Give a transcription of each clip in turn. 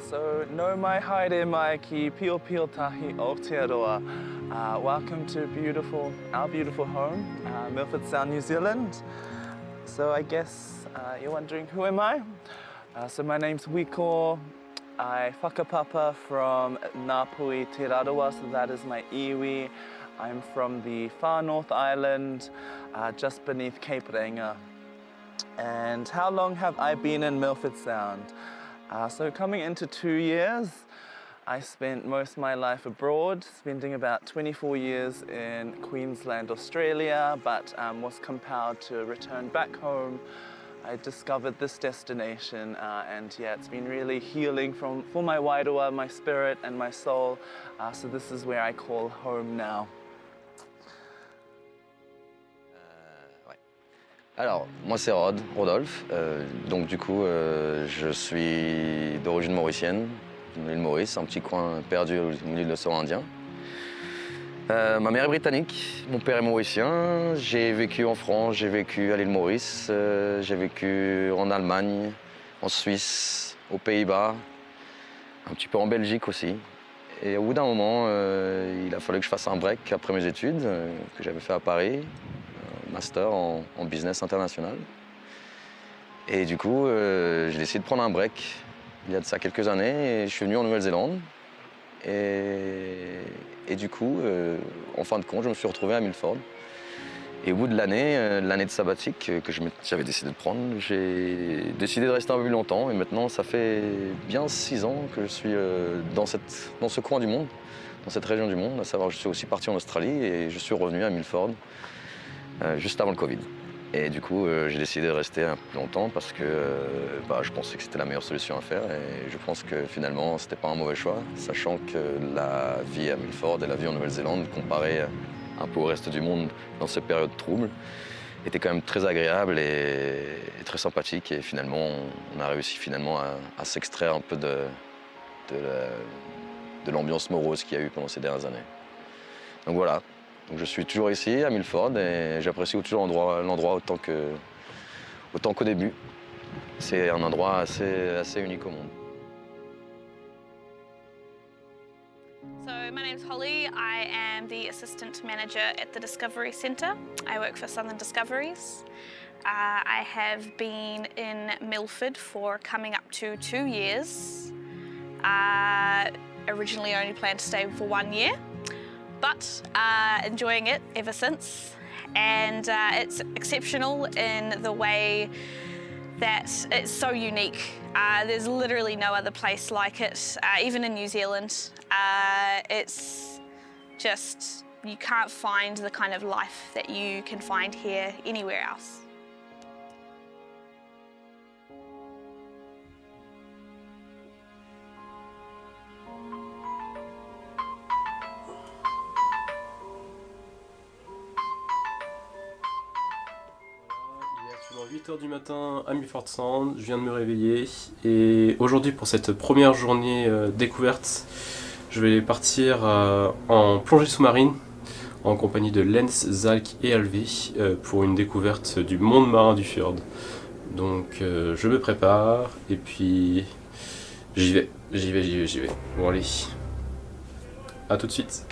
So no mai haere mai ki PIOPIOTAHI Aotearoa. Welcome to our beautiful home, Milford Sound, New Zealand. So I guess you're wondering, who am I? So my name's Wiko. I whakapapa from Ngāpui Te Rarawa, so that is my iwi. I'm from the far North Island, just beneath Cape Reinga. And how long have I been in Milford Sound? So coming into 2 years. I spent most of my life abroad, spending about 24 years in Queensland, Australia, but was compelled to return back home. I discovered this destination and yeah, it's been really healing for my wairoa, my spirit and my soul. So this is where I call home now. Alors, moi c'est Rodolphe, donc du coup je suis d'origine mauricienne, de l'île Maurice, un petit coin perdu au milieu de l'océan Indien. Ma mère est britannique, mon père est mauricien, j'ai vécu en France, j'ai vécu à l'île Maurice, j'ai vécu en Allemagne, en Suisse, aux Pays-Bas, un petit peu en Belgique aussi. Et au bout d'un moment, il a fallu que je fasse un break après mes études que j'avais fait à Paris. Master en business international. Et du coup, j'ai décidé de prendre un break il y a de ça quelques années et je suis venu en Nouvelle-Zélande. Et du coup, en fin de compte, je me suis retrouvé à Milford. Et au bout de l'année de sabbatique que j'avais décidé de prendre, j'ai décidé de rester un peu plus longtemps. Et maintenant, ça fait bien 6 ans que je suis dans ce coin du monde, dans cette région du monde. À savoir, je suis aussi parti en Australie et je suis revenu à Milford. Juste avant le Covid. Et du coup, j'ai décidé de rester un peu plus longtemps parce que je pensais que c'était la meilleure solution à faire et je pense que finalement, c'était pas un mauvais choix, sachant que la vie à Milford et la vie en Nouvelle-Zélande, comparée un peu au reste du monde dans ces périodes troubles, était quand même très agréable et très sympathique et finalement, on a réussi finalement à s'extraire un peu de l'ambiance morose qu'il y a eu pendant ces dernières années. Donc voilà. Donc je suis toujours ici, à Milford, et j'apprécie toujours l'endroit autant qu'au début. C'est un endroit assez unique au monde. So my name's Holly. I am the Assistant Manager at the Discovery Centre. I work for Southern Discoveries. I have been in Milford for coming up to 2 years. Originally only planned to stay for 1 year. But enjoying it ever since, and it's exceptional in the way that it's so unique. There's literally no other place like it, even in New Zealand. It's just, you can't find the kind of life that you can find here anywhere else. Il est 8 h du matin à Milford Sound, je viens de me réveiller et aujourd'hui pour cette première journée découverte, je vais partir en plongée sous-marine en compagnie de Lens, Zalk et Alvé pour une découverte du monde marin du fjord. Donc je me prépare et puis j'y vais. Bon allez, à tout de suite.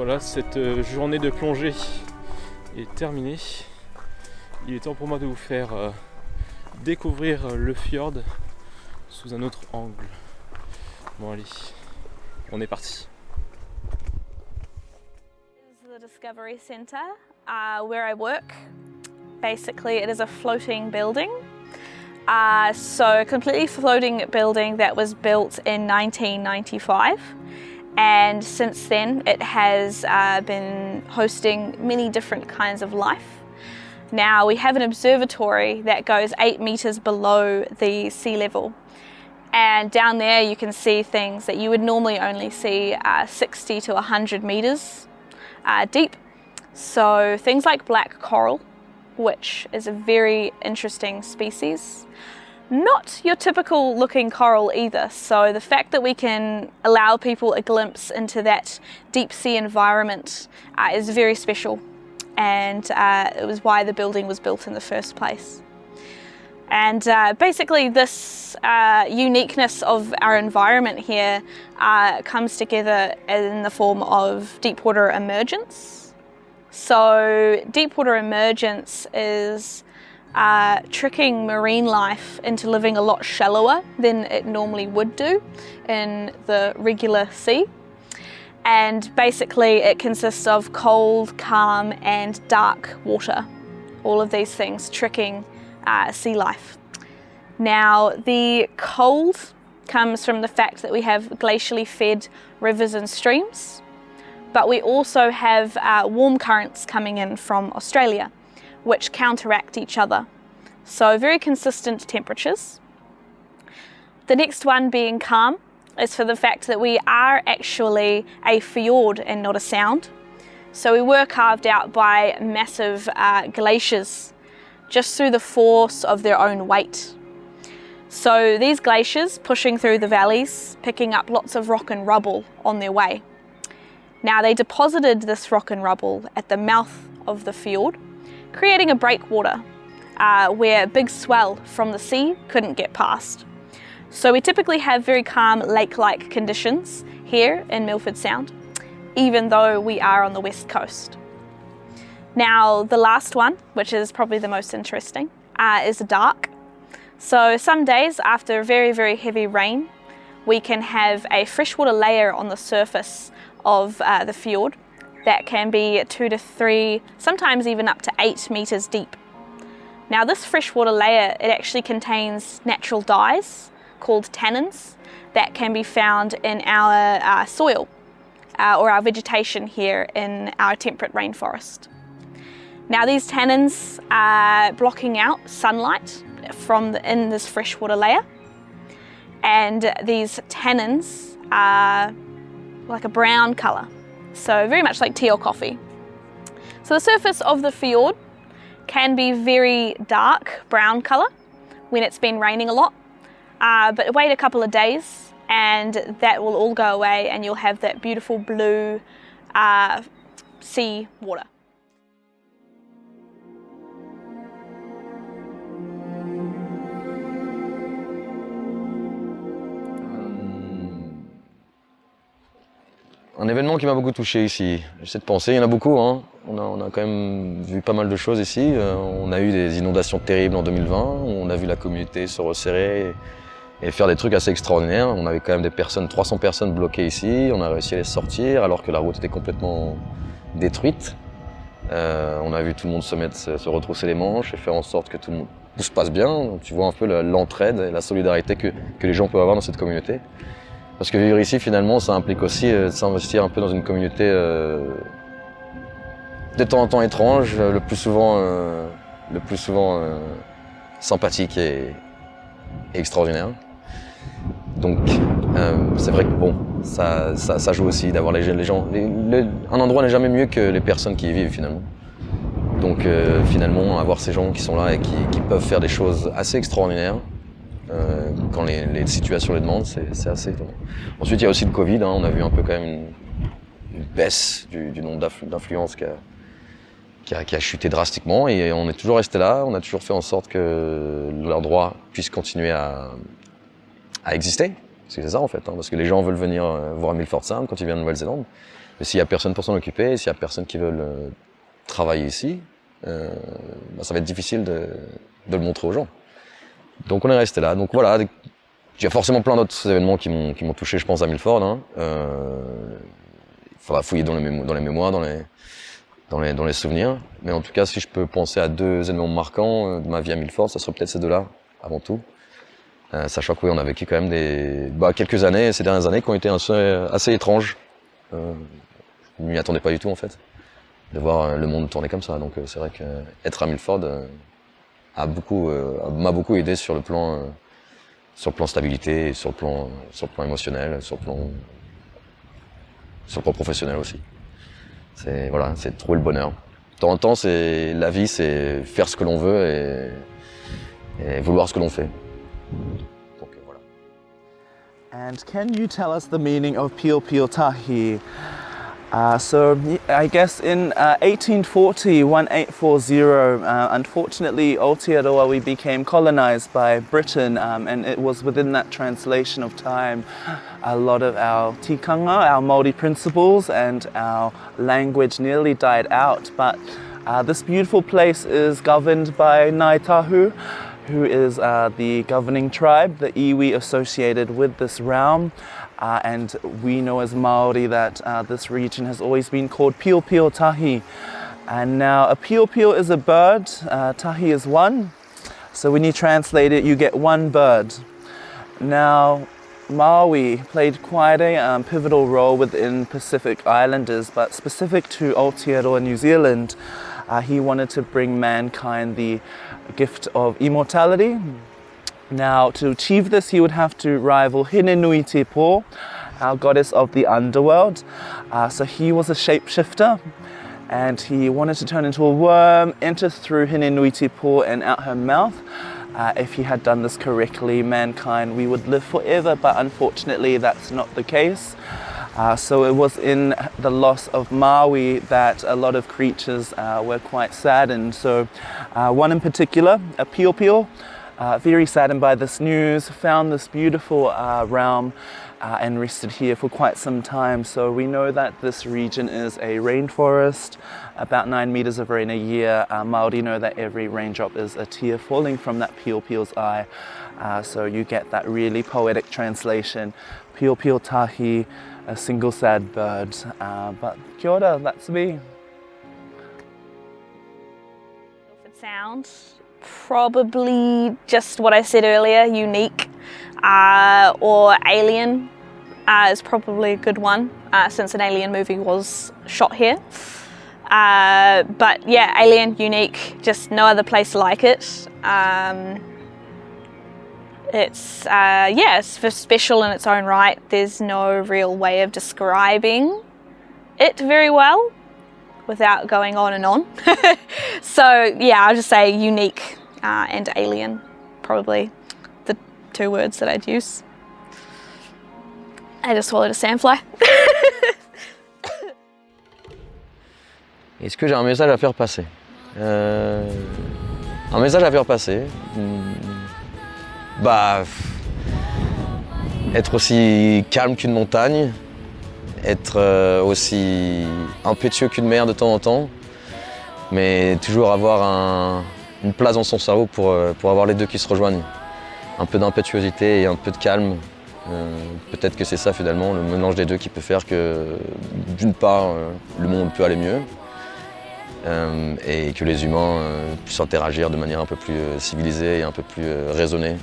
Voilà, cette journée de plongée est terminée. Il est temps pour moi de vous faire découvrir le fjord sous un autre angle. Bon allez, on est parti. This is the Discovery Centre where I work. Basically it is a floating building. So a completely floating building that was built in 1995. And since then it has been hosting many different kinds of life. Now we have an observatory that goes 8 meters below the sea level. And down there you can see things that you would normally only see 60 to 100 meters deep. So things like black coral, which is a very interesting species. Not your typical looking coral either, so the fact that we can allow people a glimpse into that deep sea environment is very special, and it was why the building was built in the first place. And basically this uniqueness of our environment here comes together in the form of deep water emergence. So deep water emergence is tricking marine life into living a lot shallower than it normally would do in the regular sea. And basically it consists of cold, calm and dark water. All of these things tricking sea life. Now the cold comes from the fact that we have glacially fed rivers and streams, but we also have warm currents coming in from Australia, which counteract each other. So very consistent temperatures. The next one being calm is for the fact that we are actually a fjord and not a sound. So we were carved out by massive glaciers just through the force of their own weight. So these glaciers pushing through the valleys, picking up lots of rock and rubble on their way. Now they deposited this rock and rubble at the mouth of the fjord, creating a breakwater where big swell from the sea couldn't get past. So we typically have very calm lake-like conditions here in Milford Sound, even though we are on the west coast. Now the last one, which is probably the most interesting, is dark. So some days after very, very heavy rain, we can have a freshwater layer on the surface of the fjord that can be 2 to 3, sometimes even up to 8 meters deep. Now this freshwater layer, it actually contains natural dyes called tannins that can be found in our soil or our vegetation here in our temperate rainforest. Now these tannins are blocking out sunlight from in this freshwater layer, and these tannins are like a brown colour, so very much like tea or coffee. So the surface of the fjord can be very dark brown colour when it's been raining a lot, but wait a couple of days and that will all go away and you'll have that beautiful blue sea water. Un événement qui m'a beaucoup touché ici, j'essaie de penser, il y en a beaucoup, hein. On a quand même vu pas mal de choses ici. On a eu des inondations terribles en 2020, on a vu la communauté se resserrer et faire des trucs assez extraordinaires. On avait quand même des personnes, 300 personnes bloquées ici, on a réussi à les sortir alors que la route était complètement détruite. On a vu tout le monde se retrousser les manches et faire en sorte que tout se passe bien. Tu vois un peu l'entraide et la solidarité que les gens peuvent avoir dans cette communauté. Parce que vivre ici, finalement, ça implique aussi de s'investir un peu dans une communauté de temps en temps étrange, le plus souvent sympathique et extraordinaire. Donc c'est vrai que bon, ça joue aussi d'avoir les gens. Un endroit n'est jamais mieux que les personnes qui y vivent finalement. Donc finalement, avoir ces gens qui sont là et qui peuvent faire des choses assez extraordinaires, quand les situations les demandent, c'est assez étonnant. Ensuite, il y a aussi le Covid, hein, on a vu un peu quand même une baisse du nombre d'influences qui a chuté drastiquement et on est toujours resté là, on a toujours fait en sorte que l'endroit puisse continuer à exister Parce que c'est ça en fait, hein, parce que les gens veulent venir voir Milford Sound quand ils viennent de Nouvelle-Zélande. Mais s'il n'y a personne pour s'en occuper, s'il n'y a personne qui veut travailler ici, ça va être difficile de le montrer aux gens. Donc on est resté là. Donc voilà, il y a forcément plein d'autres événements qui m'ont touché, je pense, à Milford. Hein. Il faudra fouiller dans les mémoires, dans les souvenirs. Mais en tout cas, si je peux penser à 2 événements marquants de ma vie à Milford, ça serait peut-être ces 2-là, avant tout. Sachant que oui, on a vécu quand même quelques années, ces dernières années, qui ont été assez étranges. Je ne m'y attendais pas du tout, en fait, de voir le monde tourner comme ça. Donc c'est vrai qu'être à Milford m'a beaucoup aidé sur le plan stabilité, sur le plan émotionnel, sur le plan professionnel aussi. C'est trouver le bonheur. De temps en temps, la vie, c'est faire ce que l'on veut et vouloir ce que l'on fait. Donc voilà. And can you tell us the meaning of PIOPIOTAHI? So I guess in 1840, unfortunately Aotearoa, we became colonized by Britain, and it was within that translation of time a lot of our tikanga, our Māori principles and our language nearly died out. But this beautiful place is governed by Ngāi Tahu, who is the governing tribe, the iwi associated with this realm. And we know as Māori that this region has always been called PIOPIOTAHI. And now a piopio is a bird, tahi is one. So when you translate it, you get one bird. Now, Maui played quite a pivotal role within Pacific Islanders, but specific to Aotearoa, New Zealand, he wanted to bring mankind the gift of immortality. Now, to achieve this, he would have to rival Hinenui Te Po, our goddess of the underworld. So he was a shapeshifter, and he wanted to turn into a worm, enter through Hinenui Te Po and out her mouth. If he had done this correctly, mankind, we would live forever, but unfortunately that's not the case. So it was in the loss of Maui that a lot of creatures were quite saddened. So one in particular, a piopio, very saddened by this news, found this beautiful realm and rested here for quite some time. So we know that this region is a rainforest, about 9 meters of rain a year. Māori know that every raindrop is a tear falling from that piopio's eye. So you get that really poetic translation, PIOPIOTAHI, a single sad bird. But kia ora, that's me. Milford Sound, probably just what I said earlier, unique or alien is probably a good one, since an alien movie was shot here. But yeah, alien, unique, just no other place like it. It's special in its own right. There's no real way of describing it very well without going on and on. So yeah, I'll just say unique and alien, probably the 2 words that I'd use. I just swallowed a sandfly. Est-ce que j'ai un message à faire passer? Un message à faire passer, être aussi calme qu'une montagne, être aussi impétueux qu'une mer de temps en temps, mais toujours avoir une place dans son cerveau pour avoir les deux qui se rejoignent. Un peu d'impétuosité et un peu de calme. Peut-être que c'est ça finalement, le mélange des deux qui peut faire que d'une part le monde peut aller mieux et que les humains puissent interagir de manière un peu plus civilisée et un peu plus raisonnée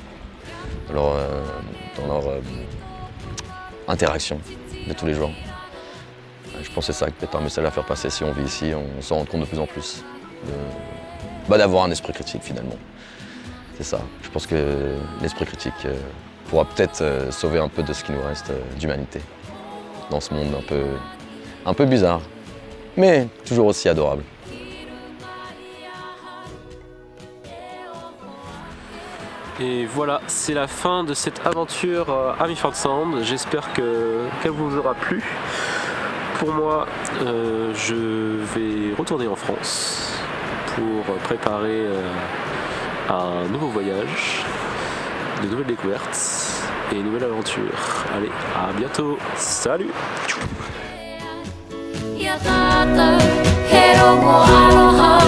dans leur interaction de tous les jours. Je pense que c'est ça qui peut être un message à faire passer si on vit ici, on s'en rend compte de plus en plus d'avoir un esprit critique finalement. C'est ça, je pense que l'esprit critique pourra peut-être sauver un peu de ce qui nous reste d'humanité dans ce monde un peu bizarre, mais toujours aussi adorable. Et voilà, c'est la fin de cette aventure à Milford Sound. J'espère qu'elle vous aura plu. Pour moi, je vais retourner en France pour préparer un nouveau voyage, de nouvelles découvertes. et nouvelle aventure. Allez, à bientôt. Salut. Aloha.